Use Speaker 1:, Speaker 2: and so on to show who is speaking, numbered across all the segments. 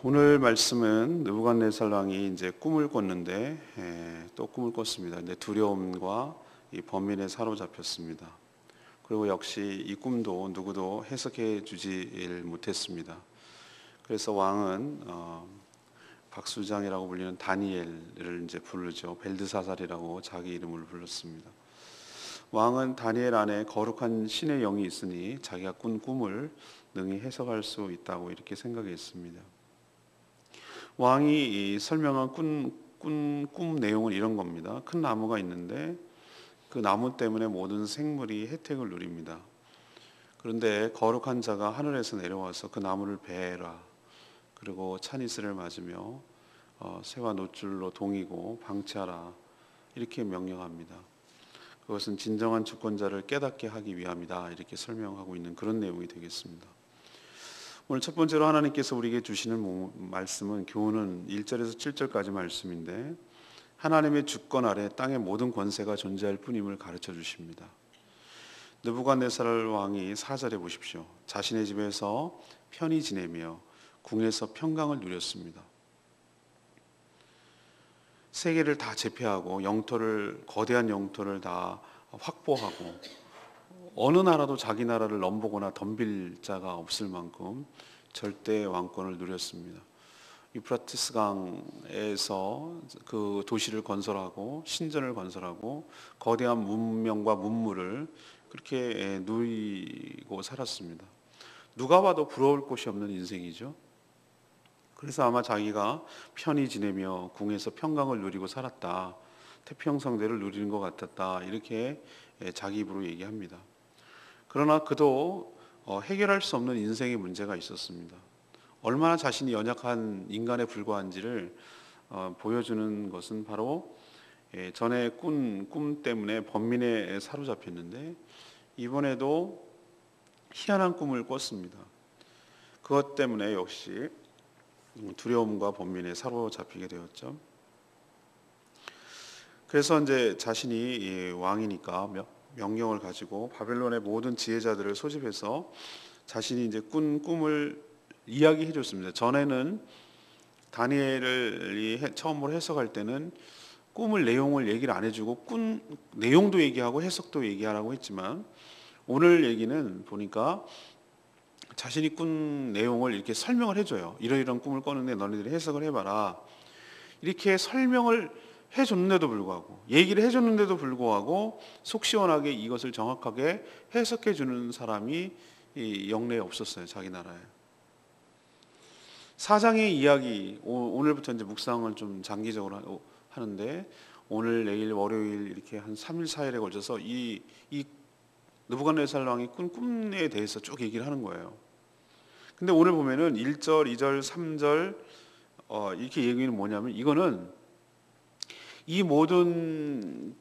Speaker 1: 오늘 말씀은 느부갓네살 왕이 이제 꿈을 꿨는데 또 꿈을 꿨습니다. 이제 두려움과 이 번민에 사로잡혔습니다. 그리고 역시 이 꿈도 누구도 해석해 주지 못했습니다. 그래서 왕은 박수장이라고 불리는 다니엘을 이제 부르죠. 벨드사살이라고 자기 이름을 불렀습니다. 왕은 다니엘 안에 거룩한 신의 영이 있으니 자기가 꾼 꿈을 능히 해석할 수 있다고 이렇게 생각했습니다. 왕이 설명한 꿈 내용은 이런 겁니다. 큰 나무가 있는데 그 나무 때문에 모든 생물이 혜택을 누립니다. 그런데 거룩한 자가 하늘에서 내려와서 그 나무를 베라. 그리고 찬이스를 맞으며 새와 노줄로 동이고 방치하라. 이렇게 명령합니다. 그것은 진정한 주권자를 깨닫게 하기 위함이다. 이렇게 설명하고 있는 그런 내용이 되겠습니다. 오늘 첫 번째로 하나님께서 우리에게 주시는 말씀은 교훈은 1절에서 7절까지 말씀인데 하나님의 주권 아래 땅의 모든 권세가 존재할 뿐임을 가르쳐 주십니다. 느부갓네살 왕이 4절에 보십시오. 자신의 집에서 편히 지내며 궁에서 평강을 누렸습니다. 세계를 다 제패하고 거대한 영토를 다 확보하고 어느 나라도 자기 나라를 넘보거나 덤빌 자가 없을 만큼 절대 왕권을 누렸습니다. 유프라테스 강에서 그 도시를 건설하고 신전을 건설하고 거대한 문명과 문물을 그렇게 누리고 살았습니다. 누가 봐도 부러울 곳이 없는 인생이죠. 그래서 아마 자기가 편히 지내며 궁에서 평강을 누리고 살았다. 태평성대를 누리는 것 같았다. 이렇게 자기 입으로 얘기합니다. 그러나 그도 해결할 수 없는 인생의 문제가 있었습니다. 얼마나 자신이 연약한 인간에 불과한지를 보여주는 것은 바로 전에 꾼 꿈 때문에 번민에 사로잡혔는데 이번에도 희한한 꿈을 꿨습니다. 그것 때문에 역시 두려움과 번민에 사로잡히게 되었죠. 그래서 이제 자신이 왕이니까 명령을 가지고 바벨론의 모든 지혜자들을 소집해서 자신이 이제 꾼 꿈을 이야기해 줬습니다. 전에는 다니엘이 처음으로 해석할 때는 꿈을 내용을 얘기를 안 해주고 꾼 내용도 얘기하고 해석도 얘기하라고 했지만 오늘 얘기는 보니까 자신이 꾼 내용을 이렇게 설명을 해줘요. 이러이러한 꿈을 꿨는데 너네들이 해석을 해봐라. 이렇게 설명을 해줬는데도 불구하고 얘기를 해줬는데도 불구하고 속 시원하게 이것을 정확하게 해석해 주는 사람이 영내에 없었어요. 자기 나라에. 사장의 이야기 오늘부터 이제 묵상을 좀 장기적으로 하는데 오늘 내일 월요일 이렇게 한 3일 4일에 걸쳐서 이 느부갓네살 왕이 꾼 꿈에 대해서 쭉 얘기를 하는 거예요. 근데 오늘 보면은 1절, 2절, 3절 이렇게 얘기는 뭐냐면 이거는 이 모든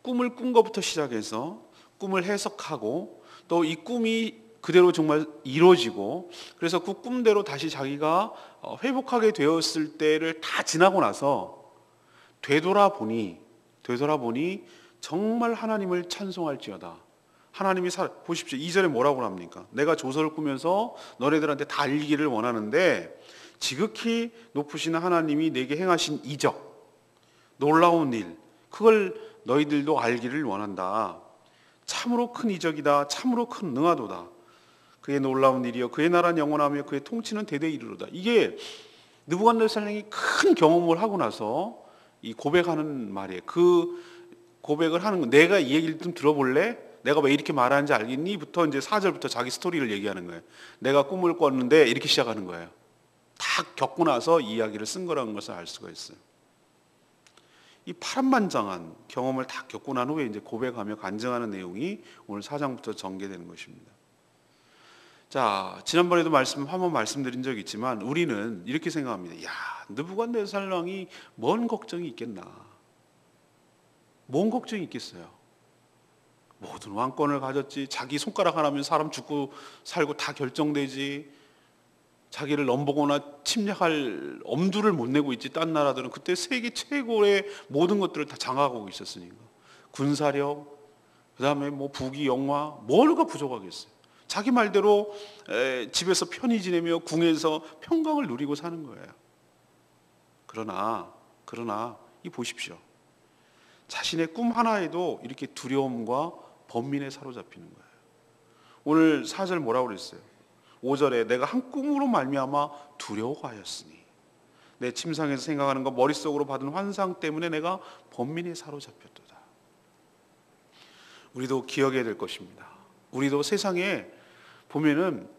Speaker 1: 꿈을 꾼 것부터 시작해서 꿈을 해석하고 또 이 꿈이 그대로 정말 이루어지고 그래서 그 꿈대로 다시 자기가 회복하게 되었을 때를 다 지나고 나서 되돌아보니 정말 하나님을 찬송할지어다. 하나님이 보십시오. 2절에 뭐라고 합니까? 내가 조서를 꾸면서 너네들한테 다 알기를 원하는데 지극히 높으신 하나님이 내게 행하신 이적 놀라운 일 그걸 너희들도 알기를 원한다. 참으로 큰 이적이다. 참으로 큰 능하도다. 그의 놀라운 일이여 그의 나라는 영원하며 그의 통치는 대대에 이르로다. 이게 느부갓네살이 큰 경험을 하고 나서 이 고백하는 말이에요. 그 고백을 하는 거 내가 이 얘기를 좀 들어볼래? 내가 왜 이렇게 말하는지 알겠니? 부터 이제 4절부터 자기 스토리를 얘기하는 거예요. 내가 꿈을 꿨는데 이렇게 시작하는 거예요. 다 겪고 나서 이 이야기를 쓴 거라는 것을 알 수가 있어요. 이 파란만장한 경험을 다 겪고 난 후에 이제 고백하며 간증하는 내용이 오늘 4장부터 전개되는 것입니다. 자, 지난번에도 한번 말씀드린 적이 있지만 우리는 이렇게 생각합니다. 야, 느부갓네살 왕이 뭔 걱정이 있겠나? 뭔 걱정이 있겠어요? 모든 왕권을 가졌지. 자기 손가락 하나면 사람 죽고 살고 다 결정되지. 자기를 넘보거나 침략할 엄두를 못 내고 있지. 딴 나라들은 그때 세계 최고의 모든 것들을 다 장악하고 있었으니까. 군사력, 그 다음에 뭐 부귀 영화, 뭐가 부족하겠어요. 자기 말대로 집에서 편히 지내며 궁에서 평강을 누리고 사는 거예요. 그러나 이 보십시오. 자신의 꿈 하나에도 이렇게 두려움과 번민에 사로잡히는 거예요. 오늘 4절 뭐라고 그랬어요? 5절에 내가 한 꿈으로 말미암아 두려워하였으니, 내 침상에서 생각하는 것, 머릿속으로 받은 환상 때문에 내가 번민에 사로잡혔도다. 우리도 기억해야 될 것입니다. 우리도 세상에 보면은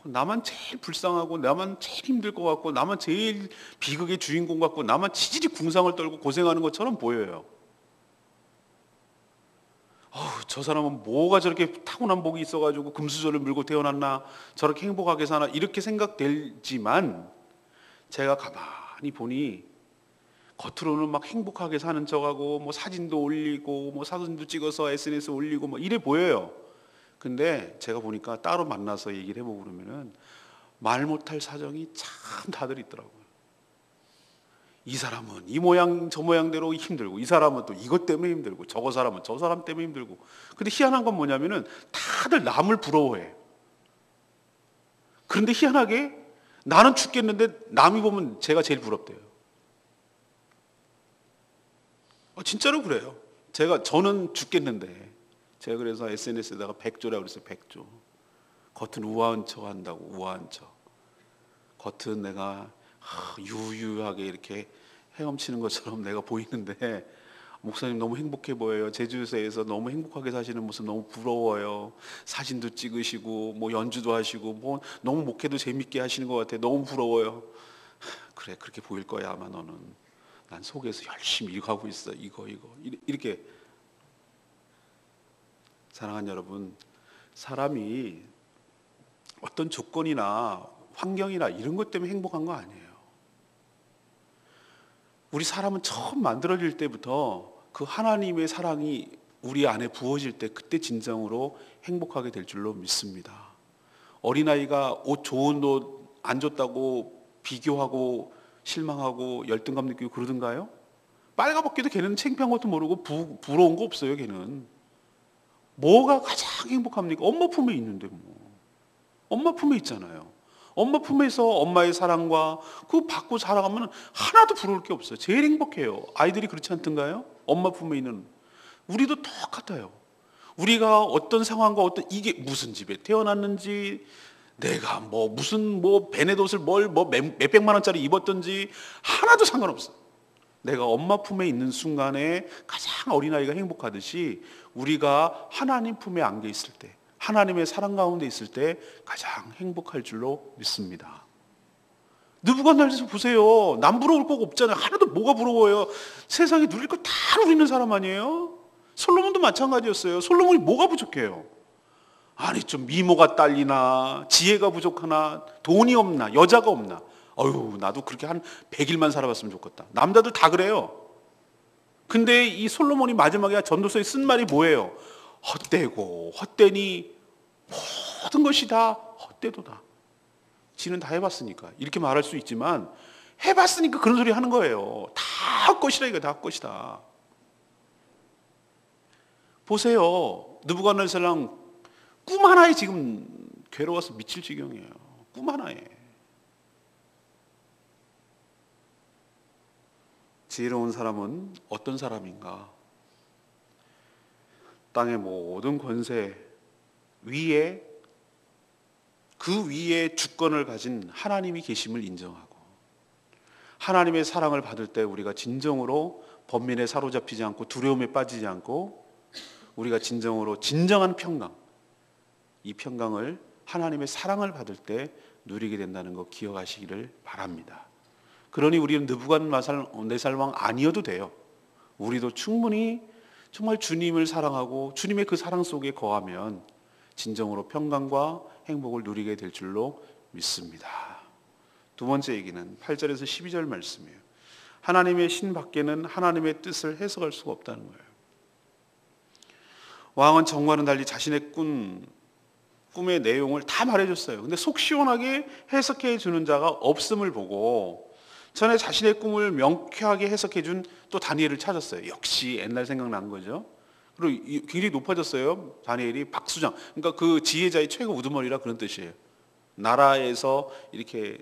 Speaker 1: 나만 제일 불쌍하고 나만 제일 힘들 것 같고 나만 제일 비극의 주인공 같고 나만 치질이 궁상을 떨고 고생하는 것처럼 보여요. 저 사람은 뭐가 저렇게 타고난 복이 있어가지고 금수저를 물고 태어났나, 저렇게 행복하게 사나, 이렇게 생각되지만 제가 가만히 보니 겉으로는 막 행복하게 사는 척하고 뭐 사진도 올리고 뭐 사진도 찍어서 SNS 올리고 뭐 이래 보여요. 근데 제가 보니까 따로 만나서 얘기를 해보고 그러면은 말 못할 사정이 참 다들 있더라고요. 이 사람은 이 모양 저 모양대로 힘들고, 이 사람은 또 이것 때문에 힘들고, 저거 사람은 저 사람 때문에 힘들고. 근데 희한한 건 뭐냐면은 다들 남을 부러워해. 그런데 희한하게 나는 죽겠는데 남이 보면 제가 제일 부럽대요. 진짜로 그래요. 저는 죽겠는데 제가 그래서 SNS에다가 백조라고 그랬어요. 백조. 겉은 우아한 척 한다고. 우아한 척. 겉은 내가 유유하게 이렇게 헤엄치는 것처럼 내가 보이는데 목사님 너무 행복해 보여요. 제주도에서 너무 행복하게 사시는 모습 너무 부러워요. 사진도 찍으시고 뭐 연주도 하시고 뭐 너무 목회도 재밌게 하시는 것 같아요. 너무 부러워요. 그래, 그렇게 보일 거야 아마 너는. 난 속에서 열심히 일하고 있어. 이거 이렇게. 사랑하는 여러분, 사람이 어떤 조건이나 환경이나 이런 것 때문에 행복한 거 아니에요. 우리 사람은 처음 만들어질 때부터 그 하나님의 사랑이 우리 안에 부어질 때 그때 진정으로 행복하게 될 줄로 믿습니다. 어린아이가 좋은 옷 안 줬다고 비교하고 실망하고 열등감 느끼고 그러던가요? 빨가벗기도 걔는 창피한 것도 모르고 부러운 거 없어요. 걔는. 뭐가 가장 행복합니까? 엄마 품에 있는데 뭐. 엄마 품에 있잖아요. 엄마 품에서 엄마의 사랑과 그거 받고 자라가면 하나도 부러울 게 없어요. 제일 행복해요. 아이들이 그렇지 않던가요? 엄마 품에 있는. 우리도 똑같아요. 우리가 어떤 상황과 이게 무슨 집에 태어났는지, 내가 무슨 베네옷을 몇백만 원짜리 입었던지 하나도 상관없어. 내가 엄마 품에 있는 순간에 가장 어린아이가 행복하듯이 우리가 하나님 품에 안겨 있을 때, 하나님의 사랑 가운데 있을 때 가장 행복할 줄로 믿습니다. 느부갓네살에서 보세요. 남 부러울 거가 없잖아요. 하나도 뭐가 부러워요. 세상에 누릴 거 다 누리는 사람 아니에요? 솔로몬도 마찬가지였어요. 솔로몬이 뭐가 부족해요? 아니 좀 미모가 딸리나, 지혜가 부족하나, 돈이 없나, 여자가 없나. 나도 그렇게 한 100일만 살아봤으면 좋겠다. 남자들 다 그래요. 근데 이 솔로몬이 마지막에 전도서에 쓴 말이 뭐예요? 헛되고 헛되니 모든 것이 다 헛되도다. 지는 다 해봤으니까 이렇게 말할 수 있지만, 해봤으니까 그런 소리 하는 거예요. 다 헛것이다. 이거 다 헛것이다. 보세요. 느부갓네살랑 꿈 하나에 지금 괴로워서 미칠 지경이에요. 꿈 하나에. 지혜로운 사람은 어떤 사람인가? 땅의 모든 권세 위에, 그 위에 주권을 가진 하나님이 계심을 인정하고, 하나님의 사랑을 받을 때 우리가 진정으로 번민에 사로잡히지 않고 두려움에 빠지지 않고, 우리가 진정으로 진정한 평강, 이 평강을 하나님의 사랑을 받을 때 누리게 된다는 거 기억하시기를 바랍니다. 그러니 우리는 느부갓네살 왕 아니어도 돼요. 우리도 충분히 정말 주님을 사랑하고 주님의 그 사랑 속에 거하면 진정으로 평강과 행복을 누리게 될 줄로 믿습니다. 두 번째 얘기는 8절에서 12절 말씀이에요. 하나님의 신 밖에는 하나님의 뜻을 해석할 수가 없다는 거예요. 왕은 정과는 달리 자신의 꿈의 내용을 다 말해줬어요. 근데 속 시원하게 해석해 주는 자가 없음을 보고 전에 자신의 꿈을 명쾌하게 해석해 준 또 다니엘을 찾았어요. 역시 옛날 생각난 거죠. 그리고 굉장히 높아졌어요. 다니엘이 박수장. 그러니까 그 지혜자의 최고 우두머리라 그런 뜻이에요. 나라에서 이렇게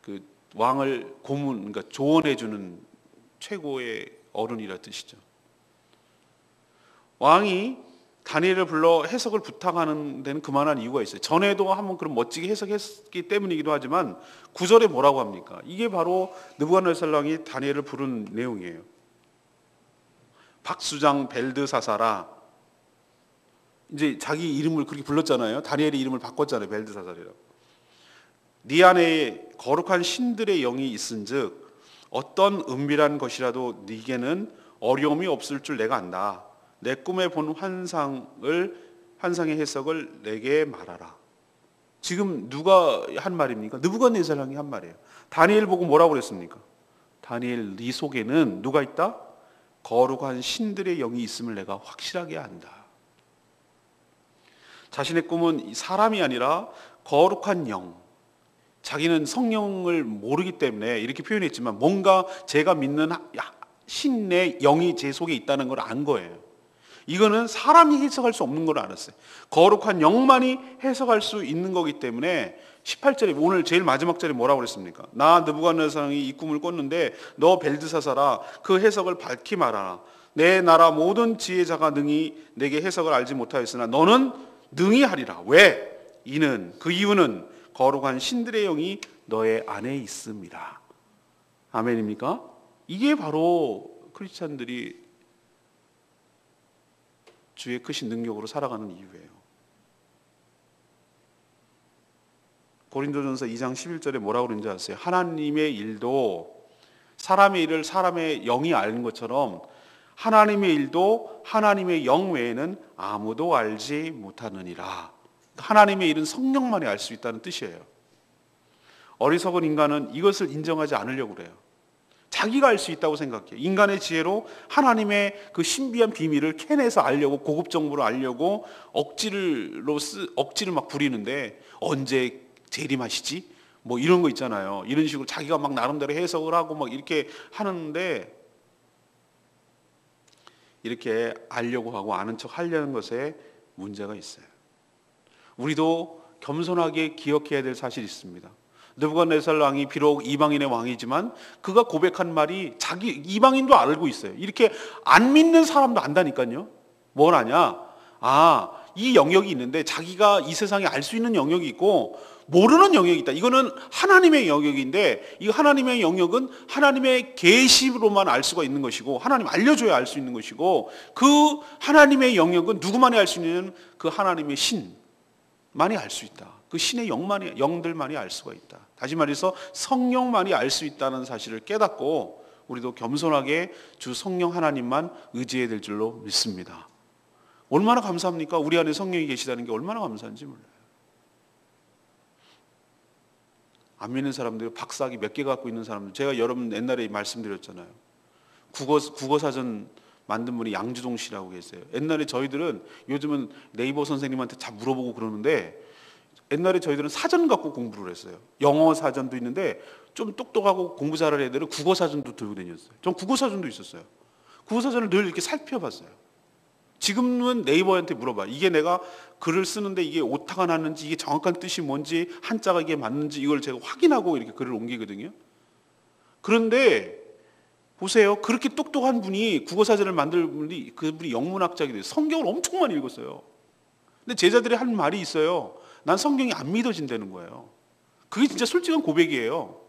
Speaker 1: 그 왕을 그러니까 조언해주는 최고의 어른이라 뜻이죠. 왕이 다니엘을 불러 해석을 부탁하는 데는 그만한 이유가 있어요. 전에도 한번 그런 멋지게 해석했기 때문이기도 하지만 9절에 뭐라고 합니까? 이게 바로 느부갓네살 왕이 다니엘을 부른 내용이에요. 박수장 벨드사사라. 이제 자기 이름을 그렇게 불렀잖아요. 다니엘의 이름을 바꿨잖아요. 벨드사사리라고. 네 안에 거룩한 신들의 영이 있은즉 어떤 은밀한 것이라도 네게는 어려움이 없을 줄 내가 안다. 내 꿈에 본 환상의 해석을 내게 말하라. 지금 누가 한 말입니까? 느부갓네살 왕이 한 말이에요. 다니엘 보고 뭐라고 그랬습니까? 다니엘, 네 속에는 누가 있다? 거룩한 신들의 영이 있음을 내가 확실하게 안다. 자신의 꿈은 사람이 아니라 거룩한 영. 자기는 성령을 모르기 때문에 이렇게 표현했지만 뭔가 제가 믿는 신의 영이 제 속에 있다는 걸 안 거예요. 이거는 사람이 해석할 수 없는 걸 알았어요. 거룩한 영만이 해석할 수 있는 거기 때문에 18절에 오늘 제일 마지막 절에 뭐라고 그랬습니까? 나 느부갓네살이 이 꿈을 꿨는데 너 벨드사사라 그 해석을 밝히 말하라. 내 나라 모든 지혜자가 능히 내게 해석을 알지 못하였으나 너는 능히 하리라. 왜? 그 이유는 거룩한 신들의 영이 너의 안에 있습니다. 아멘입니까? 이게 바로 크리스찬들이 주의 크신 능력으로 살아가는 이유예요. 고린도전서 2장 11절에 뭐라고 그러는지 아세요? 하나님의 일도 사람의 일을 사람의 영이 아는 것처럼 하나님의 일도 하나님의 영 외에는 아무도 알지 못하느니라. 하나님의 일은 성령만이 알 수 있다는 뜻이에요. 어리석은 인간은 이것을 인정하지 않으려고 그래요. 자기가 알 수 있다고 생각해요. 인간의 지혜로 하나님의 그 신비한 비밀을 캐내서 알려고, 고급 정보를 알려고 억지를 막 부리는데 언제 재림하시지? 뭐 이런 거 있잖아요. 이런 식으로 자기가 막 나름대로 해석을 하고 막 이렇게 하는데, 이렇게 알려고 하고 아는 척 하려는 것에 문제가 있어요. 우리도 겸손하게 기억해야 될 사실이 있습니다. 느부갓네살 왕이 비록 이방인의 왕이지만 그가 고백한 말이 자기 이방인도 알고 있어요. 이렇게 안 믿는 사람도 안다니까요. 뭘 아냐? 이 영역이 있는데 자기가 이 세상에 알 수 있는 영역이 있고 모르는 영역이 있다. 이거는 하나님의 영역인데 이 하나님의 영역은 하나님의 계시로만 알 수가 있는 것이고 하나님 알려줘야 알 수 있는 것이고 그 하나님의 영역은 누구만이 알 수 있는 그 하나님의 신만이 알 수 있다. 그 신의 영들만이 알 수가 있다. 다시 말해서 성령만이 알 수 있다는 사실을 깨닫고 우리도 겸손하게 주 성령 하나님만 의지해야 될 줄로 믿습니다. 얼마나 감사합니까? 우리 안에 성령이 계시다는 게 얼마나 감사한지 몰라요. 안 믿는 사람들, 박사학위 몇 개 갖고 있는 사람들, 제가 여러분 옛날에 말씀드렸잖아요. 국어사전 만든 분이 양주동 씨라고 계세요. 옛날에 저희들은, 요즘은 네이버 선생님한테 다 물어보고 그러는데 옛날에 저희들은 사전 갖고 공부를 했어요. 영어 사전도 있는데 좀 똑똑하고 공부 잘하는 애들은 국어 사전도 들고 다녔어요. 전 국어 사전도 있었어요. 국어 사전을 늘 이렇게 살펴봤어요. 지금은 네이버한테 물어봐. 이게 내가 글을 쓰는데 이게 오타가 났는지, 이게 정확한 뜻이 뭔지, 한자가 이게 맞는지 이걸 제가 확인하고 이렇게 글을 옮기거든요. 그런데 보세요. 그렇게 똑똑한 분이 국어 사전을 만들 분이, 그분이 영문학자이기 때문에 성경을 엄청 많이 읽었어요. 근데 제자들이 한 말이 있어요. 난 성경이 안 믿어진다는 거예요. 그게 진짜 솔직한 고백이에요.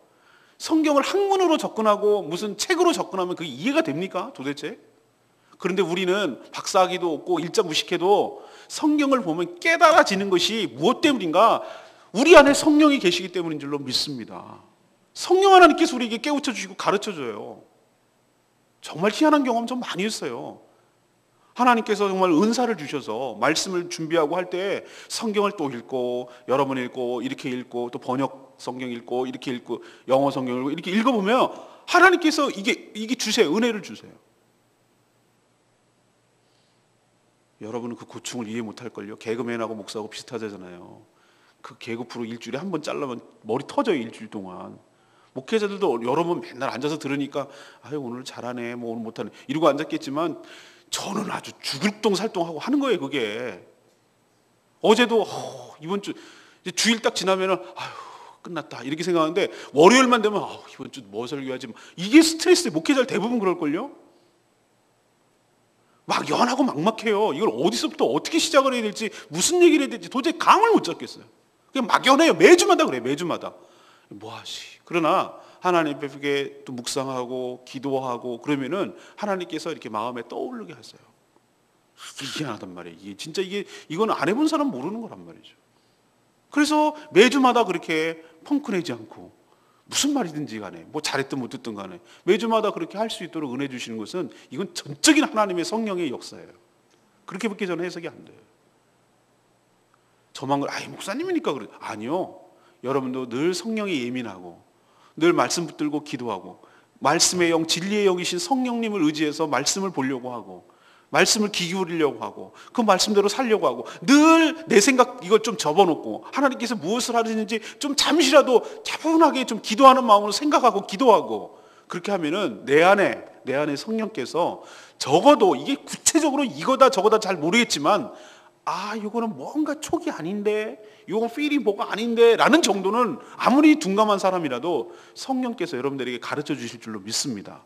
Speaker 1: 성경을 학문으로 접근하고 무슨 책으로 접근하면 그게 이해가 됩니까? 도대체? 그런데 우리는 박사학위도 없고 일자 무식해도 성경을 보면 깨달아지는 것이 무엇 때문인가? 우리 안에 성령이 계시기 때문인 줄로 믿습니다. 성령 하나님께서 우리에게 깨우쳐 주시고 가르쳐 줘요. 정말 희한한 경험 좀 많이 했어요. 하나님께서 정말 은사를 주셔서 말씀을 준비하고 할 때 성경을 또 읽고 여러 번 읽고 이렇게 읽고 또 번역 성경 읽고 이렇게 읽고 영어 성경 읽고 이렇게 읽어보면 하나님께서 이게 주세요. 은혜를 주세요. 여러분은 그 고충을 이해 못할걸요. 개그맨하고 목사하고 비슷하잖아요. 그 개그 프로 일주일에 한 번 잘라면 머리 터져요. 일주일 동안. 목회자들도 여러 번 맨날 앉아서 들으니까 아유 오늘 잘하네 뭐 오늘 못하네 이러고 앉았겠지만 저는 아주 죽을똥살똥하고 하는 거예요, 그게. 어제도 이번 주 이제 주일 딱 지나면은 아휴 끝났다 이렇게 생각하는데 월요일만 되면 이번 주 뭐 설교하지. 이게 스트레스. 목회자들 대부분 그럴걸요. 막연하고 막막해요. 이걸 어디서부터 어떻게 시작을 해야 될지, 무슨 얘기를 해야 될지 도저히 감을 못 잡겠어요. 그냥 막연해요. 매주마다 그래요. 매주마다. 뭐하지. 그러나 하나님께 또 묵상하고 기도하고 그러면은 하나님께서 이렇게 마음에 떠오르게 하세요. 이게 희한하단 말이에요. 이게 진짜 이건 안 해본 사람 모르는 거란 말이죠. 그래서 매주마다 그렇게 펑크내지 않고 무슨 말이든지 간에 뭐 잘했든 못했든 간에 매주마다 그렇게 할 수 있도록 은혜 주시는 것은 이건 전적인 하나님의 성령의 역사예요. 그렇게밖에 저는 해석이 안 돼요. 저만 목사님이니까 그래. 아니요. 여러분도 늘 성령에 예민하고 늘 말씀 붙들고 기도하고 말씀의 영, 진리의 영이신 성령님을 의지해서 말씀을 보려고 하고 말씀을 귀 기울이려고 하고 그 말씀대로 살려고 하고 늘 내 생각 이걸 좀 접어놓고 하나님께서 무엇을 하시는지 좀 잠시라도 차분하게 좀 기도하는 마음으로 생각하고 기도하고 그렇게 하면은 내 안에 성령께서 적어도 이게 구체적으로 이거다 저거다 잘 모르겠지만 이거는 뭔가 촉이 아닌데 이건 필이 뭐가 아닌데 라는 정도는 아무리 둔감한 사람이라도 성령께서 여러분들에게 가르쳐 주실 줄로 믿습니다.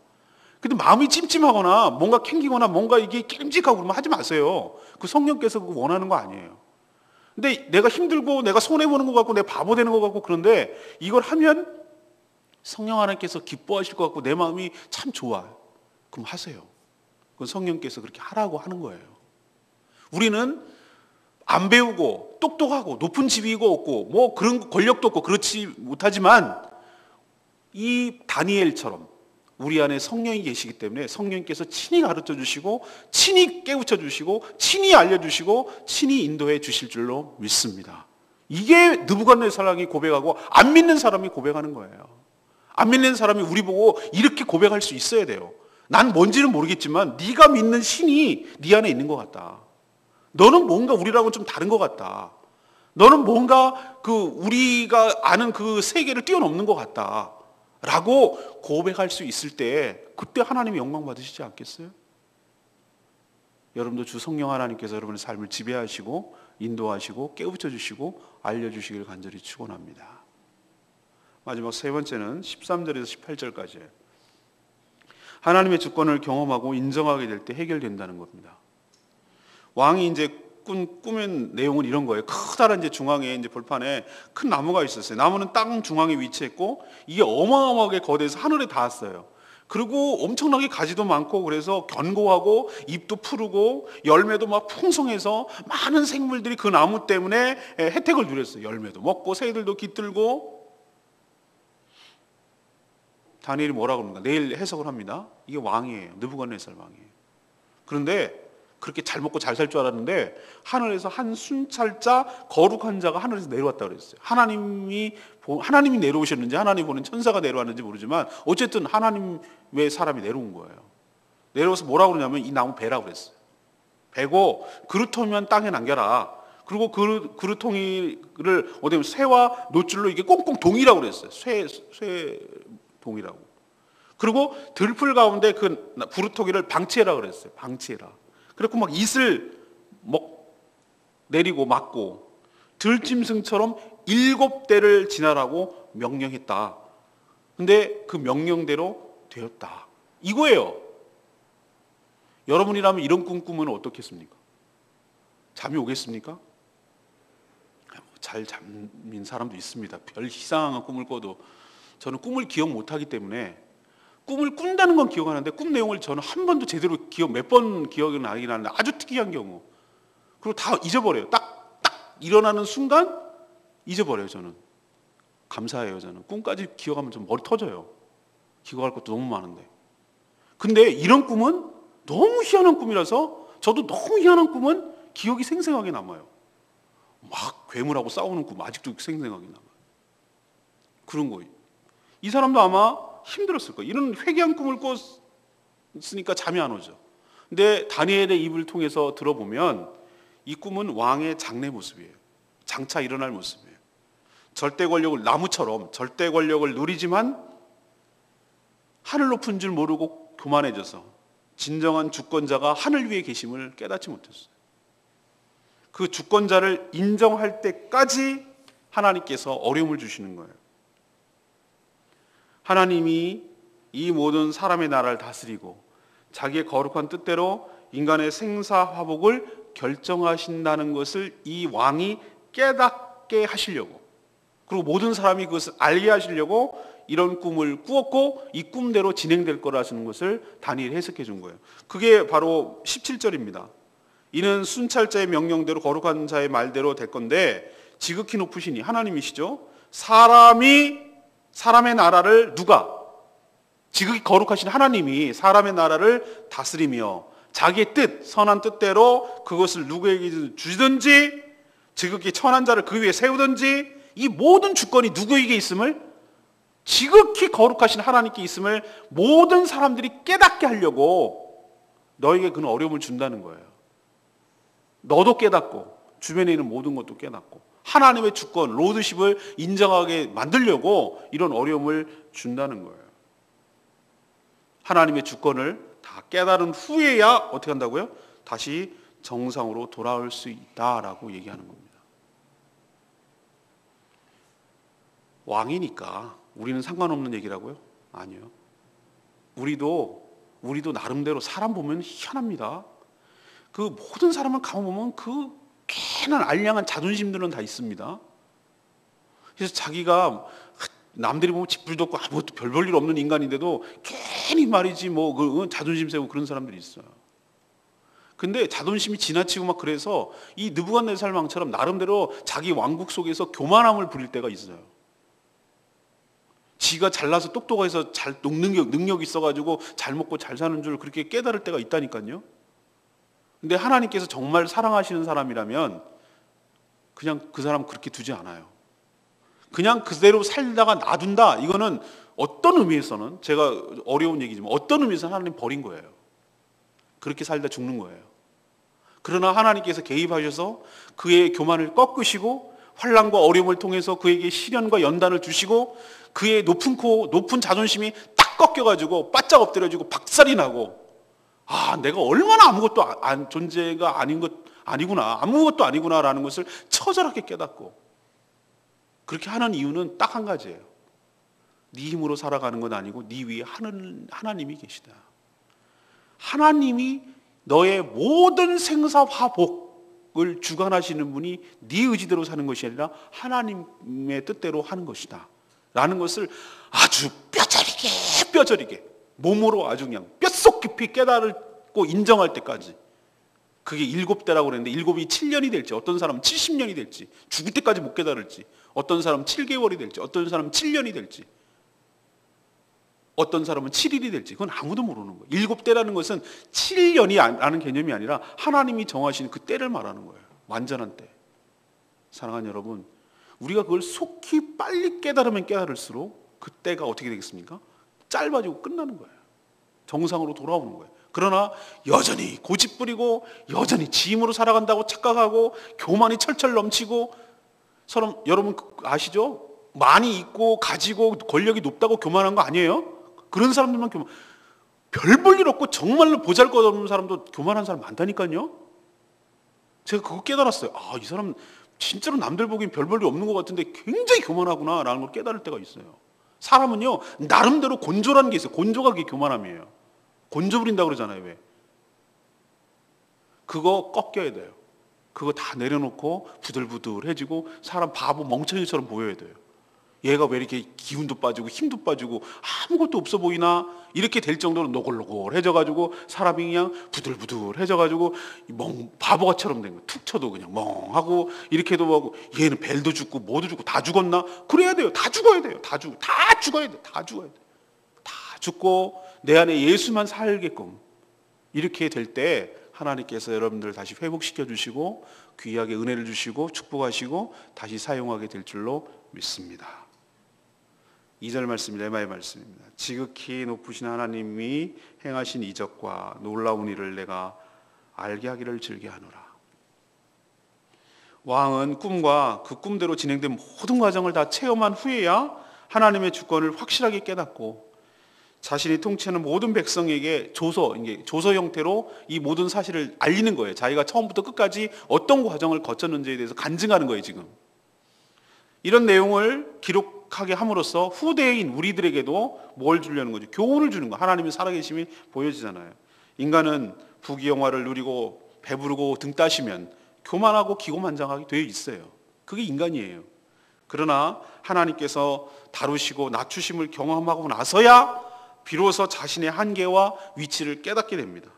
Speaker 1: 근데 마음이 찜찜하거나 뭔가 캥기거나 뭔가 이게 낌직하고 그러면 하지 마세요. 그 성령께서 그거 원하는 거 아니에요. 근데 내가 힘들고 내가 손해보는 것 같고 내 바보 되는 것 같고 그런데 이걸 하면 성령 하나님께서 기뻐하실 것 같고 내 마음이 참 좋아요. 그럼 하세요. 그건 성령께서 그렇게 하라고 하는 거예요. 우리는 안 배우고 똑똑하고 높은 집이고 없고 뭐 그런 권력도 없고 그렇지 못하지만 이 다니엘처럼 우리 안에 성령이 계시기 때문에 성령께서 친히 가르쳐 주시고 친히 깨우쳐 주시고 친히 알려주시고 친히 인도해 주실 줄로 믿습니다. 이게 느부갓네살이 고백하고 안 믿는 사람이 고백하는 거예요. 안 믿는 사람이 우리 보고 이렇게 고백할 수 있어야 돼요. 난 뭔지는 모르겠지만 네가 믿는 신이 네 안에 있는 것 같다. 너는 뭔가 우리랑은 좀 다른 것 같다. 너는 뭔가 우리가 아는 그 세계를 뛰어넘는 것 같다. 라고 고백할 수 있을 때 그때 하나님이 영광 받으시지 않겠어요? 여러분도 주 성령 하나님께서 여러분의 삶을 지배하시고 인도하시고 깨우쳐 주시고 알려주시길 간절히 축원합니다. 마지막 세 번째는 13절에서 18절까지 하나님의 주권을 경험하고 인정하게 될 때 해결된다는 겁니다. 왕이 이제 꾸민 내용은 이런 거예요. 커다란 이제 중앙에 이제 벌판에 큰 나무가 있었어요. 나무는 땅 중앙에 위치했고 이게 어마어마하게 거대해서 하늘에 닿았어요. 그리고 엄청나게 가지도 많고 그래서 견고하고 잎도 푸르고 열매도 막 풍성해서 많은 생물들이 그 나무 때문에 혜택을 누렸어요. 열매도 먹고 새들도 깃들고. 다니엘이 뭐라고 그럽니까? 내일 해석을 합니다. 이게 왕이에요. 느부갓네살 왕이에요. 그런데 그렇게 잘 먹고 잘 살 줄 알았는데 하늘에서 한 순찰자 거룩한 자가 하늘에서 내려왔다고 그랬어요. 하나님이 내려오셨는지 하나님 보는 천사가 내려왔는지 모르지만 어쨌든 하나님의 사람이 내려온 거예요. 내려와서 뭐라고 그러냐면 이 나무 베라고 그랬어요. 베고 그루터기만 땅에 남겨라. 그리고 그루통이를 어디 쇠와 노줄로 이게 꽁꽁 동이라고 그랬어요. 쇠 동이라고. 그리고 들풀 가운데 그 부루토기를 방치해라 그랬어요. 방치해라. 그래서 막 이슬 내리고 맞고 들짐승처럼 7대를 지나라고 명령했다. 근데 그 명령대로 되었다. 이거예요. 여러분이라면 이런 꿈 꾸면 어떻겠습니까? 잠이 오겠습니까? 잘 잠인 사람도 있습니다. 별 이상한 꿈을 꿔도 저는 꿈을 기억 못하기 때문에 꿈을 꾼다는 건 기억하는데 꿈 내용을 저는 한 번도 제대로 몇 번 기억이 나긴 하는데 아주 특이한 경우. 그리고 다 잊어버려요. 딱 일어나는 순간 잊어버려요. 저는. 감사해요. 저는. 꿈까지 기억하면 좀 머리 터져요. 기억할 것도 너무 많은데. 근데 이런 꿈은 너무 희한한 꿈이라서 저도 너무 희한한 꿈은 기억이 생생하게 남아요. 막 괴물하고 싸우는 꿈 아직도 생생하게 남아요. 그런 거예요. 이 사람도 아마 힘들었을 거예요. 이런 회개한 꿈을 꿨으니까 잠이 안 오죠. 근데 다니엘의 입을 통해서 들어보면 이 꿈은 왕의 장래 모습이에요. 장차 일어날 모습이에요. 절대 권력을 나무처럼 절대 권력을 누리지만 하늘 높은 줄 모르고 교만해져서 진정한 주권자가 하늘 위에 계심을 깨닫지 못했어요. 그 주권자를 인정할 때까지 하나님께서 어려움을 주시는 거예요. 하나님이 이 모든 사람의 나라를 다스리고 자기의 거룩한 뜻대로 인간의 생사화복을 결정하신다는 것을 이 왕이 깨닫게 하시려고, 그리고 모든 사람이 그것을 알게 하시려고 이런 꿈을 꾸었고 이 꿈대로 진행될 거라는 것을 다니엘이 해석해 준 거예요. 그게 바로 17절입니다. 이는 순찰자의 명령대로 거룩한 자의 말대로 될 건데 지극히 높으시니, 하나님이시죠. 사람의 나라를 누가? 지극히 거룩하신 하나님이 사람의 나라를 다스리며 자기의 뜻, 선한 뜻대로 그것을 누구에게 주든지 지극히 천한 자를 그 위에 세우든지 이 모든 주권이 누구에게 있음을, 지극히 거룩하신 하나님께 있음을 모든 사람들이 깨닫게 하려고 너에게 그는 어려움을 준다는 거예요. 너도 깨닫고 주변에 있는 모든 것도 깨닫고 하나님의 주권, 로드십을 인정하게 만들려고 이런 어려움을 준다는 거예요. 하나님의 주권을 다 깨달은 후에야 어떻게 한다고요? 다시 정상으로 돌아올 수 있다라고 얘기하는 겁니다. 왕이니까 우리는 상관없는 얘기라고요? 아니요. 우리도 나름대로 사람 보면 희한합니다. 그 모든 사람을 가만보면 그 괜한 알량한 자존심들은 다 있습니다. 그래서 자기가 남들이 보면 쥐뿔도 없고 아무것도 별 볼 일 없는 인간인데도 괜히 말이지 그 자존심 세우고 그런 사람들이 있어요. 근데 자존심이 지나치고 막 그래서 이 느부갓네살 왕처럼 나름대로 자기 왕국 속에서 교만함을 부릴 때가 있어요. 지가 잘나서 똑똑해서 능력이 있어가지고 잘 먹고 잘 사는 줄 그렇게 깨달을 때가 있다니까요. 근데 하나님께서 정말 사랑하시는 사람이라면 그냥 그 사람 그렇게 두지 않아요. 그냥 그대로 살다가 놔둔다. 이거는 어떤 의미에서는, 제가 어려운 얘기지만 어떤 의미에서는 하나님 버린 거예요. 그렇게 살다 죽는 거예요. 그러나 하나님께서 개입하셔서 그의 교만을 꺾으시고 환난과 어려움을 통해서 그에게 시련과 연단을 주시고 그의 높은 자존심이 딱 꺾여가지고 바짝 엎드려지고 박살이 나고, 내가 얼마나 존재가 아니구나, 아무것도 아니구나라는 것을 처절하게 깨닫고, 그렇게 하는 이유는 딱 한 가지예요. 네 힘으로 살아가는 건 아니고 네 위에 하나님이 계시다. 하나님이 너의 모든 생사화복을 주관하시는 분이 네 의지대로 사는 것이 아니라 하나님의 뜻대로 하는 것이다 라는 것을 아주 뼈저리게 몸으로 아주 그냥 뼛속 깊이 깨달고 인정할 때까지, 그게 7대라고 그랬는데 7이 7년이 될지, 어떤 사람은 70년이 될지, 죽을 때까지 못 깨달을지, 어떤 사람은 7개월이 될지, 어떤 사람은 7년이 될지, 어떤 사람은 7일이 될지, 그건 아무도 모르는 거예요. 7대라는 것은 7년이라는 개념이 아니라 하나님이 정하신 그 때를 말하는 거예요. 완전한 때. 사랑하는 여러분, 우리가 그걸 속히 빨리 깨달으면 깨달을수록 그 때가 어떻게 되겠습니까? 짧아지고 끝나는 거예요. 정상으로 돌아오는 거예요. 그러나 여전히 고집부리고 여전히 지 힘으로 살아간다고 착각하고 교만이 철철 넘치고, 여러분 아시죠? 많이 있고 가지고 권력이 높다고 교만한 거 아니에요? 그런 사람들만 별 볼 일 없고 정말로 보잘것없는 사람도 교만한 사람 많다니까요. 제가 그거 깨달았어요. 이 사람 진짜로 남들 보기엔 별 볼 일 없는 것 같은데 굉장히 교만하구나 라는 걸 깨달을 때가 있어요. 사람은요 나름대로 곤조라는 게 있어요. 곤조가 그게 교만함이에요. 곤조 부린다고 그러잖아요. 왜? 그거 꺾여야 돼요. 그거 다 내려놓고 부들부들해지고 사람 바보 멍청이처럼 보여야 돼요. 얘가 왜 이렇게 기운도 빠지고 힘도 빠지고 아무것도 없어 보이나, 이렇게 될 정도로 노골노골해져가지고 사람이 그냥 부들부들해져가지고 바보가처럼 된 거예요. 툭 쳐도 그냥 멍하고 이렇게도 하고, 얘는 벨도 죽고 뭐도 죽고 다 죽었나? 그래야 돼요. 다 죽어야 돼요. 다 죽어야 돼요. 다 죽고 내 안에 예수만 살게끔, 이렇게 될 때 하나님께서 여러분들 다시 회복시켜 주시고 귀하게 은혜를 주시고 축복하시고 다시 사용하게 될 줄로 믿습니다. 2절 말씀이 레마의 말씀입니다. 지극히 높으신 하나님이 행하신 이적과 놀라운 일을 내가 알게 하기를 즐겨하노라. 왕은 꿈과 그 꿈대로 진행된 모든 과정을 다 체험한 후에야 하나님의 주권을 확실하게 깨닫고 자신이 통치하는 모든 백성에게 조서 형태로 이 모든 사실을 알리는 거예요. 자기가 처음부터 끝까지 어떤 과정을 거쳤는지에 대해서 간증하는 거예요, 지금. 이런 내용을 기록하게 함으로써 후대인 우리들에게도 뭘 주려는 거죠? 교훈을 주는 거. 하나님의 살아계심이 보여지잖아요. 인간은 부귀영화를 누리고 배부르고 등 따시면 교만하고 기고만장하게 되어 있어요. 그게 인간이에요. 그러나 하나님께서 다루시고 낮추심을 경험하고 나서야 비로소 자신의 한계와 위치를 깨닫게 됩니다.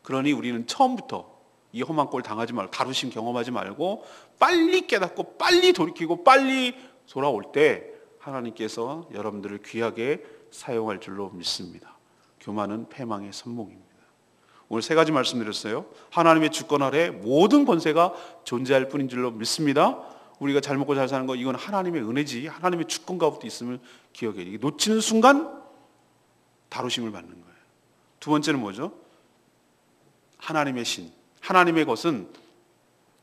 Speaker 1: 그러니 우리는 처음부터 이 험한 꼴 당하지 말고, 다루심 경험하지 말고 빨리 깨닫고 빨리 돌이키고 빨리 돌아올 때 하나님께서 여러분들을 귀하게 사용할 줄로 믿습니다. 교만은 패망의 선봉입니다. 오늘 세 가지 말씀드렸어요. 하나님의 주권 아래 모든 권세가 존재할 뿐인 줄로 믿습니다. 우리가 잘 먹고 잘 사는 거, 이건 하나님의 은혜지, 하나님의 주권 가운데 있음을 기억해야 돼요. 놓치는 순간 다루심을 받는 거예요. 두 번째는 뭐죠? 하나님의 신. 하나님의 것은,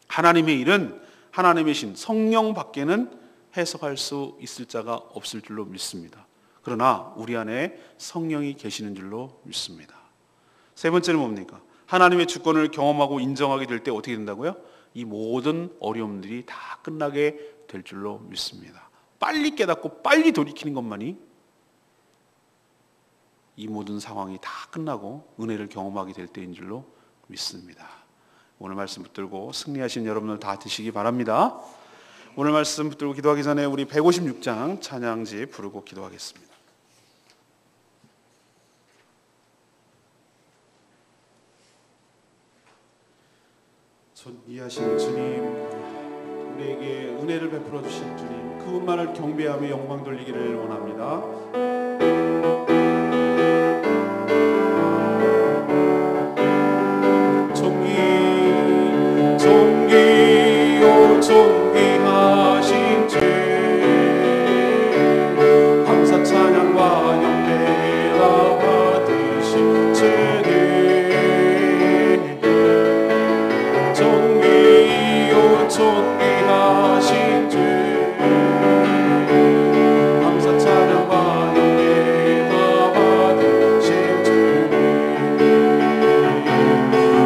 Speaker 1: 하나님의 일은 하나님의 신, 성령 밖에는 해석할 수 있을 자가 없을 줄로 믿습니다. 그러나 우리 안에 성령이 계시는 줄로 믿습니다. 세 번째는 뭡니까? 하나님의 주권을 경험하고 인정하게 될 때 어떻게 된다고요? 이 모든 어려움들이 다 끝나게 될 줄로 믿습니다. 빨리 깨닫고 빨리 돌이키는 것만이 이 모든 상황이 다 끝나고 은혜를 경험하게 될 때인 줄로 믿습니다. 오늘 말씀 붙들고 승리하신 여러분들 다 드시기 바랍니다. 오늘 말씀 붙들고 기도하기 전에 우리 156장 찬양지 부르고 기도하겠습니다. 존귀하신 주님, 우리에게 은혜를 베풀어 주신 주님, 그분만을 경배하며 영광 돌리기를 원합니다. 존귀하신 주, 감사 찬양과 영예가 받으신 주님, 존귀하신 주, 감사 찬양과 영예가 받으신 주님,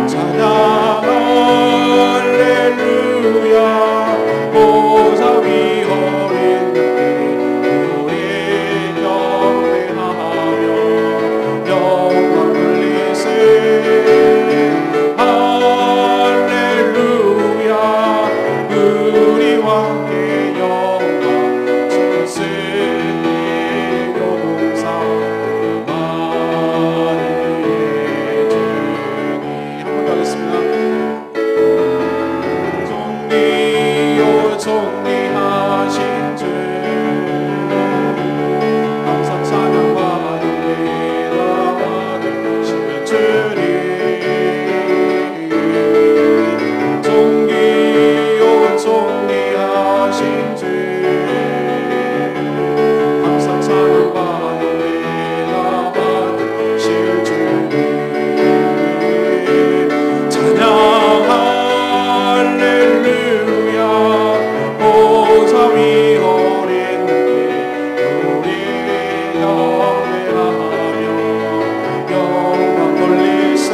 Speaker 1: 찬양 할렐루야, 보좌 위 어린 우리 경배하며 영광 돌리세. 할렐루야, 우리와 함께 영광 전승의 용사 만유의 주님. 한 번 더 하겠습니다. 존귀하신 주, 감사 찬양과 영예가 받으시는 주님, 존귀하신 주, 감사 찬양과 영예가 받으실 주님, 찬양 할렐루야, 보좌 위 어린 우리 경배하며 영광 돌리세.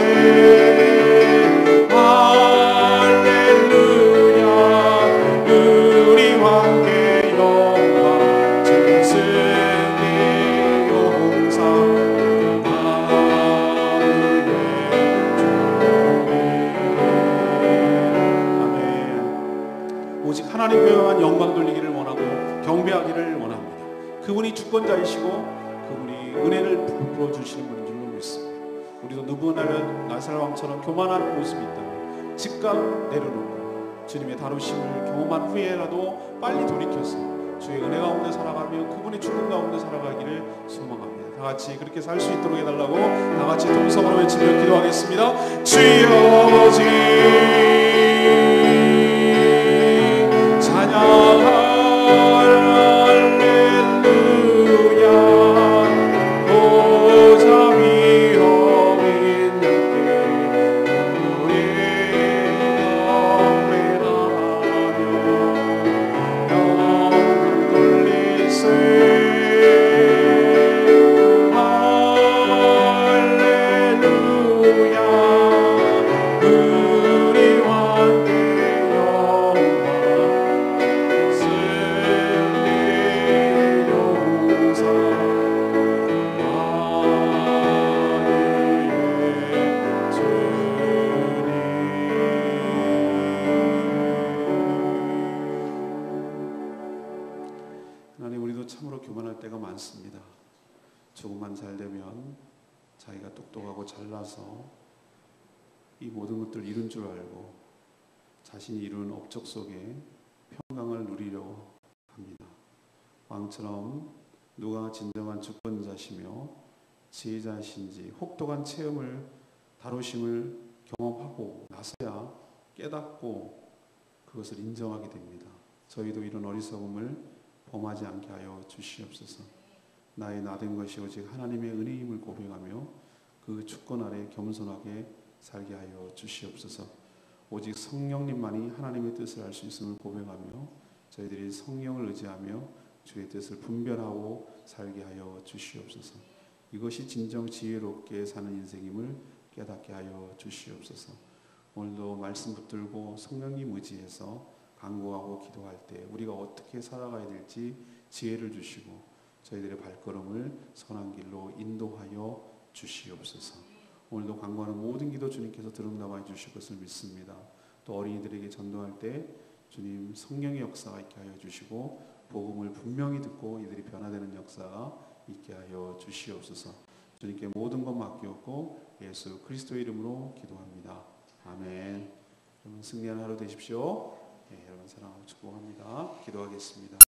Speaker 1: 할렐루야, 우리와 함께 영광 전승의 용사 만유의 주님. 아멘. 오직 하나님께만 영광 돌리기를 원하고 경배하기를 원합니다. 그분이 주권자이시고 그분이 은혜를 베풀어 주시는 분인 줄로 믿습니다. 우리도 누구나 나살 왕처럼 교만한 모습이 있다면 즉각 내려놓고 주님의 다루심을 경험한 후에라도 빨리 돌이켜서 주의 은혜 가운데 살아가며 그분의 주권 가운데 살아가기를 소망합니다. 다 같이 그렇게 살 수 있도록 해달라고 다 같이 동성으로 외치며 기도하겠습니다. 주여 주 찬양 할렐루야, 하나님, 우리도 참으로 교만할 때가 많습니다. 조금만 잘 되면 자기가 똑똑하고 잘나서 이 모든 것들을 이룬 줄 알고 자신이 이룬 업적 속에 평강을 누리려고 합니다. 왕처럼 누가 진정한 주권자시며 지혜자이신지 혹독한 체험을 다루심을 경험하고 나서야 깨닫고 그것을 인정하게 됩니다. 저희도 이런 어리석음을 범하지 않게 하여 주시옵소서. 나의 나된 것이 오직 하나님의 은혜임을 고백하며 그 주권 아래 겸손하게 살게 하여 주시옵소서. 오직 성령님만이 하나님의 뜻을 알 수 있음을 고백하며 저희들이 성령을 의지하며 주의 뜻을 분별하고 살게 하여 주시옵소서. 이것이 진정 지혜롭게 사는 인생임을 깨닫게 하여 주시옵소서. 오늘도 말씀 붙들고 성령님 의지해서 간구하고 기도할 때 우리가 어떻게 살아가야 될지 지혜를 주시고 저희들의 발걸음을 선한 길로 인도하여 주시옵소서. 오늘도 간구하는 모든 기도 주님께서 들응답하여 주실 것을 믿습니다. 또 어린이들에게 전도할 때 주님 성령의 역사가 있게 하여 주시고 복음을 분명히 듣고 이들이 변화되는 역사가 있게 하여 주시옵소서. 주님께 모든 것 맡기옵고 예수 그리스도의 이름으로 기도합니다. 아멘. 여러분 승리하는 하루 되십시오. 여러분 사랑하고 축복합니다. 기도하겠습니다.